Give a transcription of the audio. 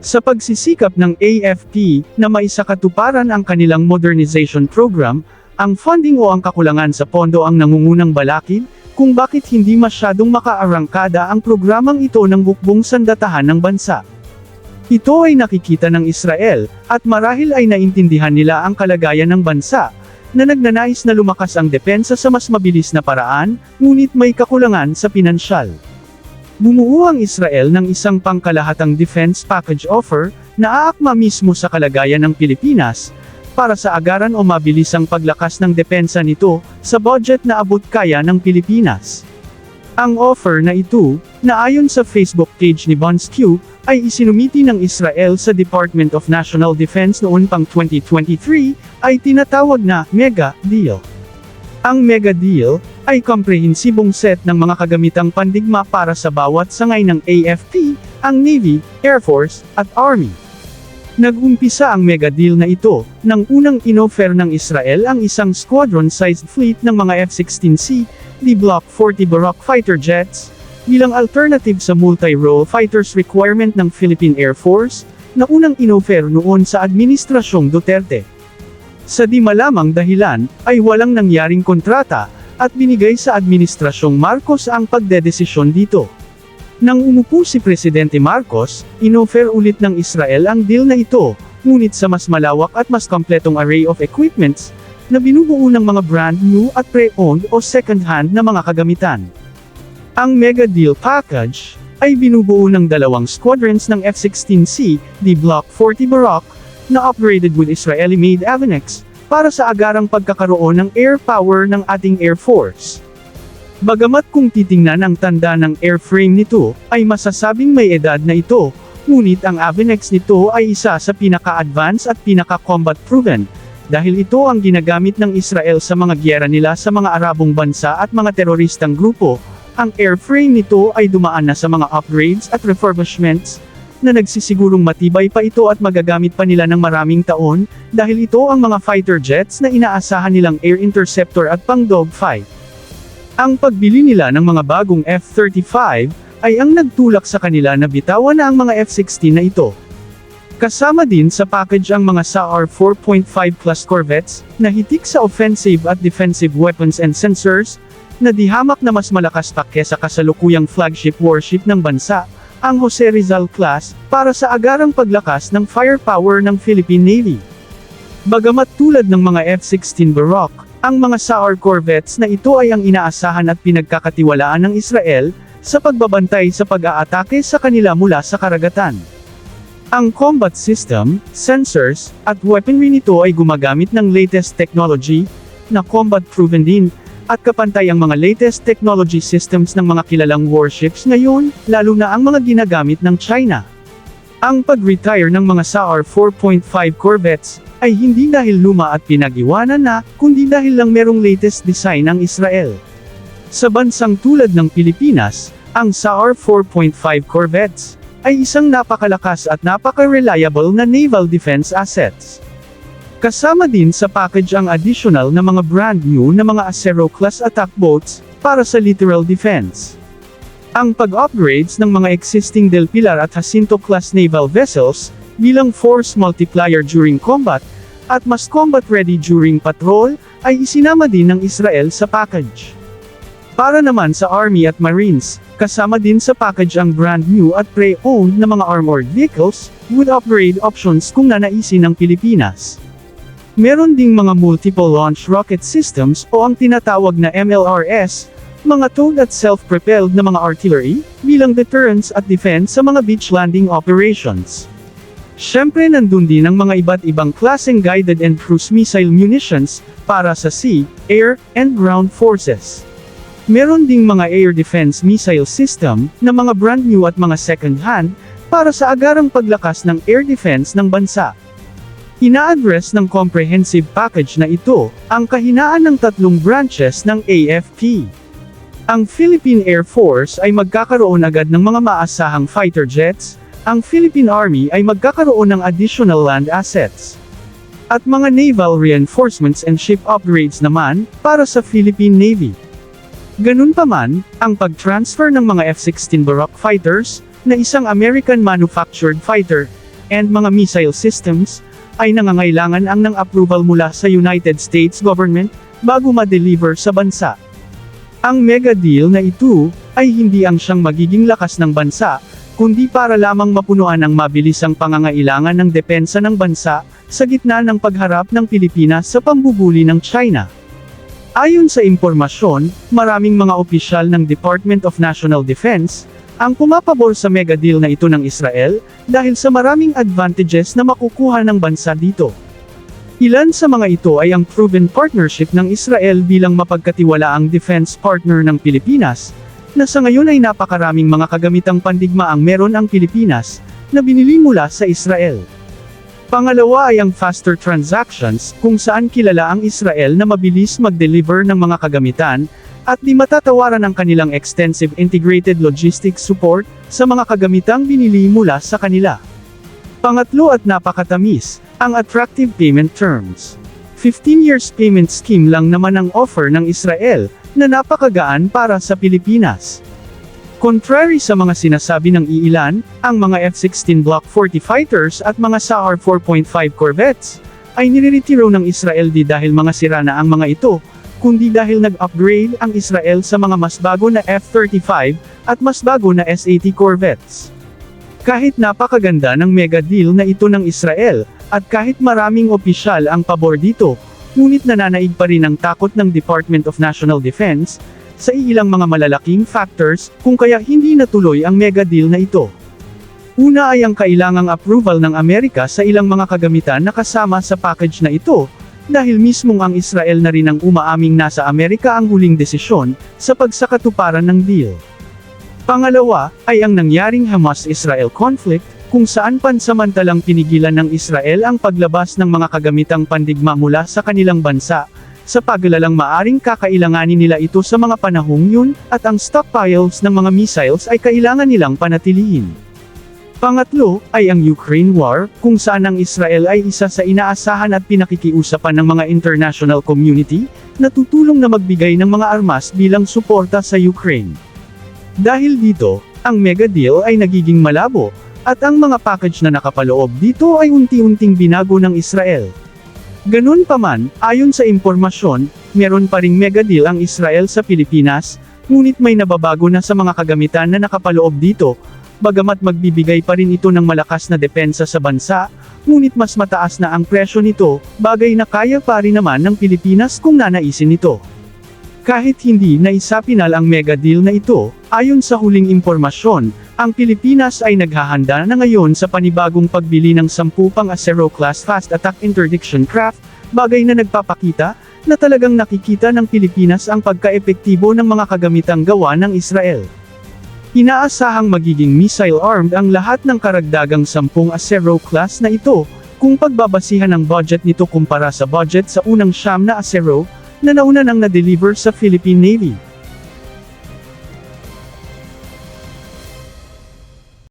Sa pagsisikap ng AFP na maisakatuparan ang kanilang modernization program, ang funding o ang kakulangan sa pondo ang nangungunang balakid, kung bakit hindi masyadong makaarangkada ang programang ito ng hukbong sandatahan ng bansa. Ito ay nakikita ng Israel, at marahil ay naintindihan nila ang kalagayan ng bansa, na nagnanais na lumakas ang depensa sa mas mabilis na paraan, ngunit may kakulangan sa pinansyal. Bumuo ang Israel ng isang pangkalahatang defense package offer, na aakma mismo sa kalagayan ng Pilipinas, para sa agaran o mabilis ang paglakas ng depensa nito, sa budget na abot kaya ng Pilipinas. Ang offer na ito, na ayon sa Facebook page ni BondsQ, ay isinumiti ng Israel sa Department of National Defense noon pang 2023, ay tinatawag na Mega Deal. Ang Mega Deal ay komprehensibong set ng mga kagamitang pandigma para sa bawat sangay ng AFP, ang Navy, Air Force, at Army. Nag-umpisa ang Mega Deal na ito, nang unang inoffer ng Israel ang isang squadron-sized fleet ng mga F-16C, di Block 40 Barak fighter jets, bilang alternative sa multi-role fighters requirement ng Philippine Air Force, na unang inoffer noon sa Administrasyong Duterte. Sa di malamang dahilan, ay walang nangyaring kontrata, at binigay sa Administrasyong Marcos ang pagdedesisyon dito. Nang umupo si Presidente Marcos, inoffer ulit ng Israel ang deal na ito, ngunit sa mas malawak at mas kompletong array of equipments, na binubuo ng mga brand new at pre-owned o second-hand na mga kagamitan. Ang Mega Deal Package, ay binubuo ng 2 squadrons ng F-16C, di Block 40 Barak, na upgraded with Israeli-made Avanex, para sa agarang pagkakaroon ng air power ng ating Air Force. Bagamat kung titingnan ang tanda ng airframe nito, ay masasabing may edad na ito, ngunit ang Avanex nito ay isa sa pinaka-advanced at pinaka-combat proven, dahil ito ang ginagamit ng Israel sa mga gyera nila sa mga Arabong bansa at mga teroristang grupo. Ang airframe nito ay dumaan na sa mga upgrades at refurbishments, na nagsisigurong matibay pa ito at magagamit pa nila ng maraming taon, dahil ito ang mga fighter jets na inaasahan nilang air interceptor at pang dogfight. Ang pagbili nila ng mga bagong F-35, ay ang nagtulak sa kanila na bitawan na ang mga F-16 na ito. Kasama din sa package ang mga SAR 4.5 plus corvettes, na hitik sa offensive at defensive weapons and sensors, na dihamak na mas malakas pa kesa kasalukuyang flagship warship ng bansa, ang Jose Rizal class, para sa agarang paglakas ng firepower ng Philippine Navy. Bagamat tulad ng mga F-16 Barak, ang mga SAR corvettes na ito ay ang inaasahan at pinagkakatiwalaan ng Israel, sa pagbabantay sa pag-aatake sa kanila mula sa karagatan. Ang combat system, sensors, at weaponry nito ay gumagamit ng latest technology, na combat proven din, at kapantay ang mga latest technology systems ng mga kilalang warships ngayon, lalo na ang mga ginagamit ng China. Ang pag-retire ng mga SAR 4.5 corvettes, ay hindi dahil luma at pinag-iwanan na, kundi dahil lang merong latest design ang Israel. Sa bansang tulad ng Pilipinas, ang SAR 4.5 corvettes, ay isang napakalakas at napaka-reliable na naval defense assets. Kasama din sa package ang additional na mga brand new na mga Acero-class attack boats, para sa littoral defense. Ang pag-upgrades ng mga existing Del Pilar at Jacinto-class naval vessels, bilang force multiplier during combat, at mas combat-ready during patrol, ay isinama din ng Israel sa package. Para naman sa Army at Marines, kasama din sa package ang brand new at pre-owned na mga armored vehicles, with upgrade options kung nanaisin ng Pilipinas. Meron ding mga multiple launch rocket systems o ang tinatawag na MLRS, mga towed at self-propelled na mga artillery, bilang deterrence at defense sa mga beach landing operations. Siyempre nandun din ang mga iba't ibang klaseng guided and cruise missile munitions, para sa sea, air, and ground forces. Meron ding mga air defense missile system, na mga brand new at mga second-hand, para sa agarang paglakas ng air defense ng bansa. Ina-address ng comprehensive package na ito, ang kahinaan ng 3 branches ng AFP. Ang Philippine Air Force ay magkakaroon agad ng mga maasahang fighter jets, ang Philippine Army ay magkakaroon ng additional land assets. At mga naval reinforcements and ship upgrades naman, para sa Philippine Navy. Ganunpaman, ang pag-transfer ng mga F-16 Barak fighters, na isang American-manufactured fighter, and mga missile systems, ay nangangailangan ng approval mula sa United States government, bago ma-deliver sa bansa. Ang mega deal na ito, ay hindi ang siyang magiging lakas ng bansa, kundi para lamang mapunuan ang mabilisang pangangailangan ng depensa ng bansa, sa gitna ng pagharap ng Pilipinas sa pambubuli ng China. Ayon sa impormasyon, maraming mga opisyal ng Department of National Defense, ang pumapabor sa mega deal na ito ng Israel, dahil sa maraming advantages na makukuha ng bansa dito. Ilan sa mga ito ay ang proven partnership ng Israel bilang mapagkatiwalaang defense partner ng Pilipinas, na sa ngayon ay napakaraming mga kagamitang pandigma ang meron ang Pilipinas, na binili mula sa Israel. Pangalawa ay ang faster transactions, kung saan kilala ang Israel na mabilis mag-deliver ng mga kagamitan, at di matatawaran ang kanilang extensive integrated logistics support, sa mga kagamitang binili mula sa kanila. Pangatlo at napakatamis, ang attractive payment terms. 15 years payment scheme lang naman ang offer ng Israel, na napakagaan para sa Pilipinas. Contrary sa mga sinasabi ng iilan, ang mga F-16 Block 40 fighters at mga SAR 4.5 corvettes, ay nireretiro ng Israel di dahil mga sira na ang mga ito, kundi dahil nag-upgrade ang Israel sa mga mas bago na F-35, at mas bago na S-80 corvettes. Kahit napakaganda ng mega deal na ito ng Israel, at kahit maraming opisyal ang pabor dito, ngunit nananaig pa rin ang takot ng Department of National Defense, sa ilang mga malalaking factors, kung kaya hindi natuloy ang mega deal na ito. Una ay ang kailangang approval ng Amerika sa ilang mga kagamitan na kasama sa package na ito, dahil mismong ang Israel na rin ang umaaming nasa Amerika ang huling desisyon, sa pagsakatuparan ng deal. Pangalawa, ay ang nangyaring Hamas-Israel conflict, kung saan pansamantalang pinigilan ng Israel ang paglabas ng mga kagamitang pandigma mula sa kanilang bansa, sa paglalang maaring kakailanganin nila ito sa mga panahong yun, at ang stockpiles ng mga missiles ay kailangan nilang panatilihin. Pangatlo, ay ang Ukraine War, kung saan ang Israel ay isa sa inaasahan at pinakikiusapan ng mga international community, na tutulong na magbigay ng mga armas bilang suporta sa Ukraine. Dahil dito, ang mega deal ay nagiging malabo, at ang mga package na nakapaloob dito ay unti-unting binago ng Israel. Ganun pa man, ayon sa impormasyon, meron pa ring mega deal ang Israel sa Pilipinas, ngunit may nababago na sa mga kagamitan na nakapaloob dito, bagamat magbibigay pa rin ito ng malakas na depensa sa bansa, ngunit mas mataas na ang presyo nito, bagay na kaya pa rin naman ng Pilipinas kung nanaisin ito. Kahit hindi naisapinal ang mega deal na ito, ayon sa huling impormasyon, ang Pilipinas ay naghahanda na ngayon sa panibagong pagbili ng 10 pang Aero-class fast attack interdiction craft, bagay na nagpapakita, na talagang nakikita ng Pilipinas ang pagkaepektibo ng mga kagamitang gawa ng Israel. Inaasahang magiging missile-armed ang lahat ng karagdagang 10 Aero-class na ito, kung pagbabasihan ang budget nito kumpara sa budget sa unang 9 na Aero, na nauna nang na-deliver sa Philippine Navy.